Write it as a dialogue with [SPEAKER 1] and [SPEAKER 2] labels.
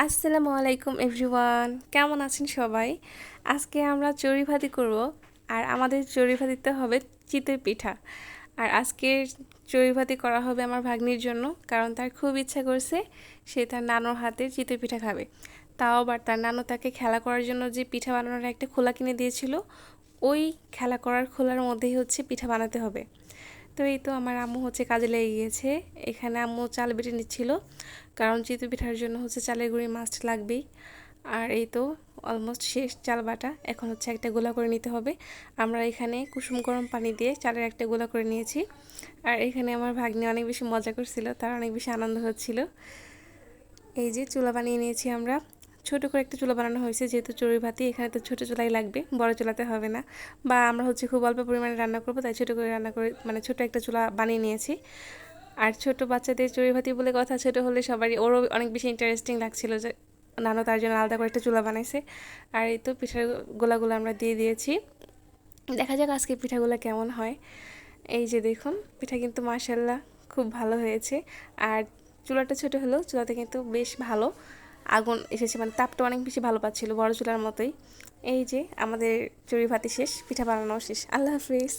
[SPEAKER 1] আসসালামু আলাইকুম এভরিওয়ান, কেমন আছেন সবাই? আজকে আমরা চড়ুই ভাতি করব। আর আমাদের চড়ুই ভাতিতে হবে চিতই পিঠা। আর আজকের চড়ুই ভাতি করা হবে আমার ভাগ্নির জন্য, কারণ তার খুব ইচ্ছা করছে সে তার নানুর হাতে চিতই পিঠা খাবে। তাও আবার তার নানু তাকে খেলা করার জন্য যে পিঠা বানানোর একটা খোলা কিনে দিয়েছিল, ওই খেলা করার খোলার মধ্যেই হচ্ছে পিঠা বানাতে হবে। তো এই তো আমার আম্মু হচ্ছে কাজে লেগে গিয়েছে। এখানে আম্মু চাল বেটে নিচ্ছিল, কারণ চিতই পিঠার জন্য হচ্ছে চালের গুঁড়ি মাস্ট লাগবেই। আর এই তো অলমোস্ট শেষ চাল বাটা, এখন হচ্ছে একটা গোলা করে নিতে হবে। আমরা এখানে কুসুম গরম পানি দিয়ে চালের একটা গোলা করে নিয়েছি। আর এখানে আমার ভাগ্নি অনেক বেশি মজা করছিল, তার অনেক বেশি আনন্দ হচ্ছিল। এই যে চুলা বানিয়ে নিয়েছি আমরা। ছোট করে একটা চুলা বানানো হয়েছে, যেহেতু চড়ুই ভাতি এখানে তো ছোট চুলাই লাগবে, বড় চুলাতে হবে না। বা আমরা হচ্ছে খুব অল্প পরিমাণে রান্না করবো, তাই ছোট করে রান্না করে মানে ছোট একটা চুলা বানিয়ে নিয়েছি। আর ছোট বাচ্চাদের চড়ুই ভাতি বলে কথা, ছোট হলে সবারই ওরও অনেক বেশি ইন্টারেস্টিং লাগছিল যে নানু তার জন্য আলাদা করে একটা চুলা বানাইছে। আর এই তো পিঠার গোলাগুলো আমরা দিয়ে দিয়েছি। দেখা যাক আজকে পিঠাগুলো কেমন হয়। এই যে দেখুন, পিঠা কিন্তু মাশাল্লাহ খুব ভালো হয়েছে। আর চুলাটা ছোট হলেও চুলাতে কিন্তু বেশ ভালো আগুন এসেছে, মানে তাপটা অনেক বেশি ভালো পাচ্ছিল বড় চুলার মতোই। এই যে আমাদের চড়ুই ভাতি শেষ, পিঠা বানানো শেষ। আল্লাহ হাফিজ।